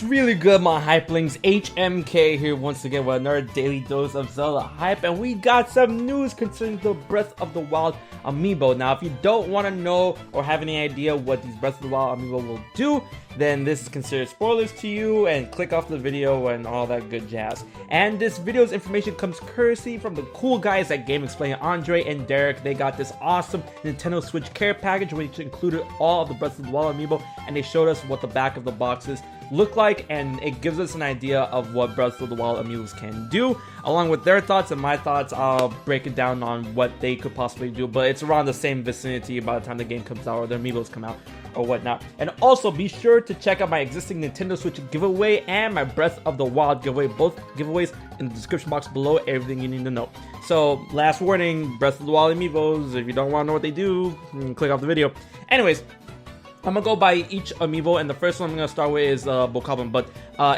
really good, my hypelings? HMK here once again with another daily dose of Zelda hype, and we got some news concerning the Breath of the Wild Amiibo. Now, if you don't want to know or have any idea what these Breath of the Wild Amiibo will do, then this is considered spoilers to you, and click off the video and all that good jazz. And this video's information comes courtesy from the cool guys at GameXplain, Andre and Derek. They got this awesome Nintendo Switch care package which included all of the Breath of the Wild Amiibo, and they showed us what the back of the boxes look like, and it gives us an idea of what Breath of the Wild Amiibos can do. Along with their thoughts and my thoughts, I'll break it down on what they could possibly do, but it's around the same vicinity by the time the game comes out or the Amiibos come out or whatnot. And also be sure to check out my existing Nintendo Switch giveaway and my Breath of the Wild giveaway, both giveaways in the description box below, everything you need to know. So last warning, Breath of the Wild Amiibos, if you don't want to know what they do, click off the video. Anyways, I'm gonna go by each amiibo, and the first one I'm gonna start with is Bookhablen. But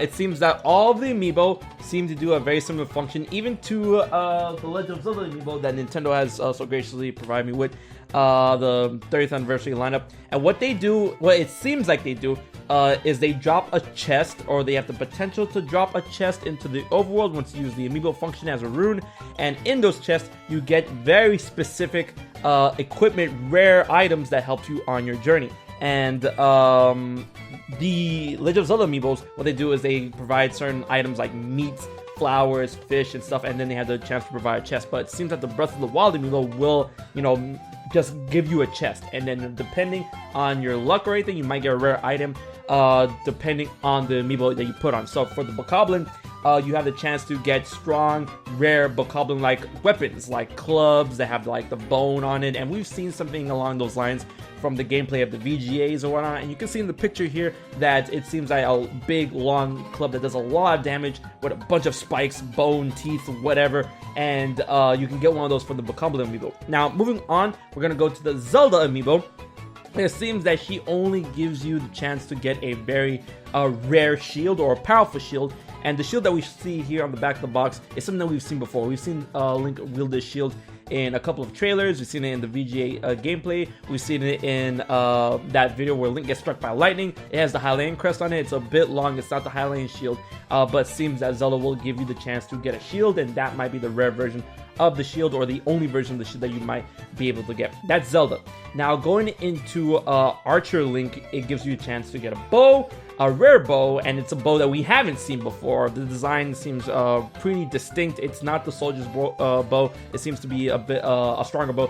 it seems that all of the amiibo seem to do a very similar function, even to the Legend of Zelda amiibo that Nintendo has so graciously provided me with, the 30th anniversary lineup. And what they do, what it seems like they do, is they drop a chest, or they have the potential to drop a chest into the overworld once you use the amiibo function as a rune. And in those chests, you get very specific equipment, rare items that help you on your journey. And the Legend of Zelda amiibos, what they do is they provide certain items like meats, flowers, fish, and stuff, and then they have the chance to provide a chest. But it seems that the Breath of the Wild amiibo will, you know, just give you a chest, and then depending on your luck or anything, you might get a rare item, depending on the amiibo that you put on. So for the Bookhablen, you have the chance to get strong, rare Bookhablen-like weapons, like clubs that have like the bone on it, and we've seen something along those lines from the gameplay of the VGAs or whatnot. And you can see in the picture here that it seems like a big, long club that does a lot of damage with a bunch of spikes, bone, teeth, whatever, and you can get one of those from the Bookhablen amiibo. Now, moving on, we're gonna go to the Zelda amiibo. It seems that she only gives you the chance to get a very rare shield, or a powerful shield. And the shield that we see here on the back of the box is something that we've seen before. We've seen Link wield this shield in a couple of trailers. We've seen it in the VGA gameplay. We've seen it in that video where Link gets struck by lightning. It has the Hylian crest on it. It's a bit long. It's not the Hylian shield, but it seems that Zelda will give you the chance to get a shield, and that might be the rare version of the shield, or the only version of the shield that you might be able to get. That's Zelda. Now, going into Archer Link, it gives you a chance to get a bow, a rare bow, and it's a bow that we haven't seen before. The design seems pretty distinct. It's not the soldier's bow. It seems to be a bit a stronger bow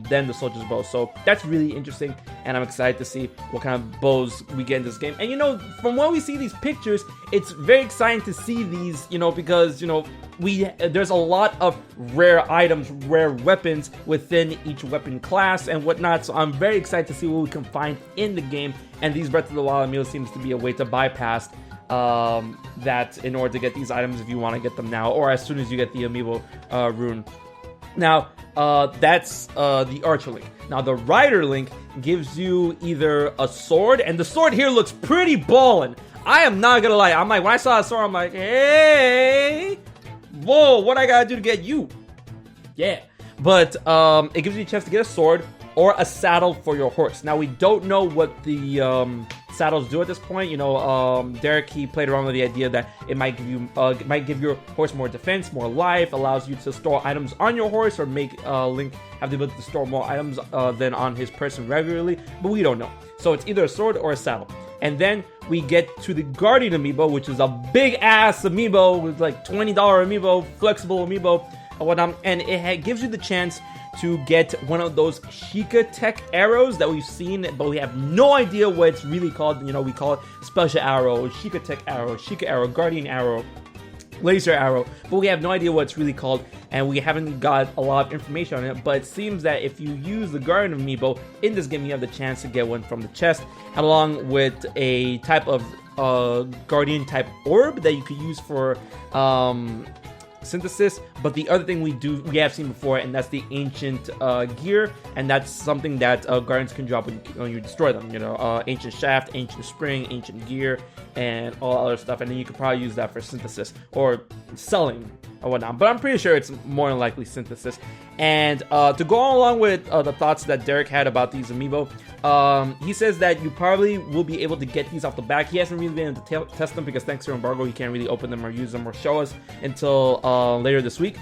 than the soldier's bow. So that's really interesting, and I'm excited to see what kind of bows we get in this game. And you know, from when we see these pictures, it's very exciting to see these, you know, because, you know, there's a lot of rare items, rare weapons within each weapon class and whatnot. So I'm very excited to see what we can find in the game. And these Breath of the Wild amiibo seems to be a way to bypass that in order to get these items if you want to get them now, or as soon as you get the amiibo rune. Now, that's the Archer Link. Now, the Rider Link gives you either a sword, and the sword here looks pretty ballin'. I am not gonna lie. I'm like, when I saw a sword, I'm like, hey, whoa, what I gotta do to get you? Yeah. But it gives you a chance to get a sword or a saddle for your horse. Now, we don't know what the saddles do at this point. You know, Derek, he played around with the idea that it might give your horse more defense, more life, allows you to store items on your horse, or make Link have the ability to store more items than on his person regularly, but we don't know. So it's either a sword or a saddle. And then we get to the Guardian amiibo, which is a big ass amiibo with like $20 amiibo, flexible amiibo, and whatnot, and it gives you the chance to get one of those Sheikah Tech arrows that we've seen, but we have no idea what it's really called. You know, we call it Special Arrow, Sheikah Tech Arrow, Sheikah Arrow, Guardian Arrow, Laser Arrow, but we have no idea what it's really called, and we haven't got a lot of information on it. But it seems that if you use the Guardian amiibo in this game, you have the chance to get one from the chest, along with a type of Guardian type orb that you could use for synthesis. But the other thing we have seen before, and that's the ancient gear, and that's something that Guardians can drop when you destroy them. You know, ancient shaft, ancient spring, ancient gear, and all other stuff. And then you could probably use that for synthesis or selling or whatnot. But I'm pretty sure it's more than likely synthesis. And to go along with the thoughts that Derek had about these amiibo, he says that you probably will be able to get these off the back. He hasn't really been able to test them because thanks to embargo, he can't really open them or use them or show us until later this week.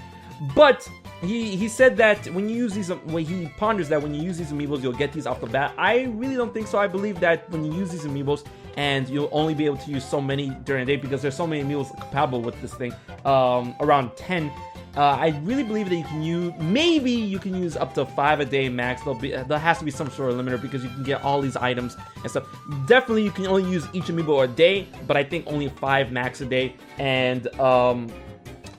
But he said that when you use these, when he ponders that when you use these amiibos, you'll get these off the bat. I really don't think so. I believe that when you use these amiibos, and you'll only be able to use so many during the day because there's so many amiibos compatible with this thing, around 10. I really believe that you can use, maybe you can use up to 5 a day max. There has to be some sort of limiter because you can get all these items and stuff. Definitely you can only use each amiibo a day, but I think only 5 max a day. And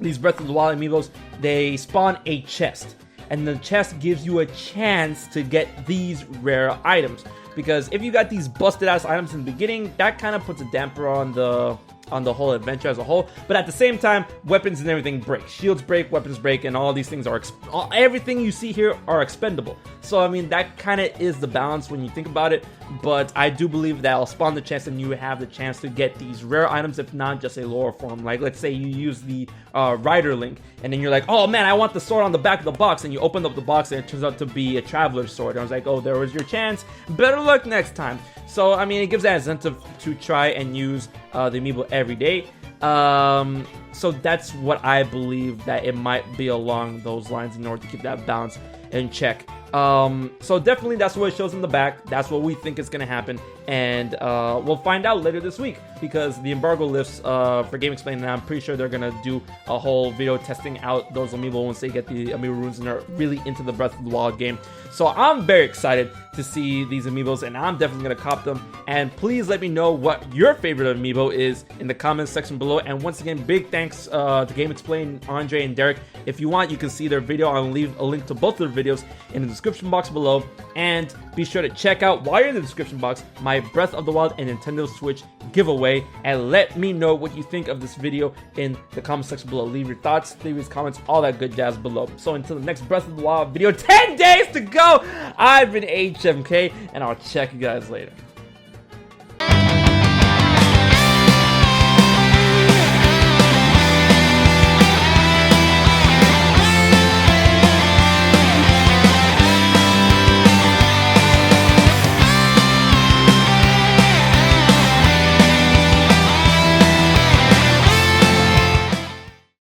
these Breath of the Wild amiibos, they spawn a chest, and the chest gives you a chance to get these rare items. Because if you got these busted ass items in the beginning, that kind of puts a damper on the whole adventure as a whole. But at the same time, weapons and everything break. Shields break, weapons break, and all these things are everything you see here are expendable. So I mean, that kind of is the balance when you think about it. But I do believe that I'll spawn the chest and you have the chance to get these rare items, if not just a lower form. Like let's say you use the Rider Link, and then you're like, oh man, I want the sword on the back of the box, and you open up the box and it turns out to be a Traveler's Sword. And I was like, oh, there was your chance. Better luck next time. So I mean, it gives that incentive to try and use the amiibo every day. So that's what I believe, that it might be along those lines in order to keep that balance in check. So definitely that's what it shows in the back. That's what we think is going to happen. And we'll find out later this week because the embargo lifts for GameXplain, and I'm pretty sure they're going to do a whole video testing out those amiibo once they get the amiibo runes and are really into the Breath of the Wild game. So I'm very excited to see these amiibos, and I'm definitely going to cop them. And please let me know what your favorite amiibo is in the comments section below. And once again, big thanks to GameXplain, Andre, and Derek. If you want, you can see their video. I'll leave a link to both of their videos in the description box below. And be sure to check out, while you're in the description box, my Breath of the Wild and Nintendo Switch giveaway. And let me know what you think of this video in the comment section below. Leave your thoughts, theories, comments, all that good jazz below. So until the next Breath of the Wild video, 10 days to go, I've been HMK, and I'll check you guys later.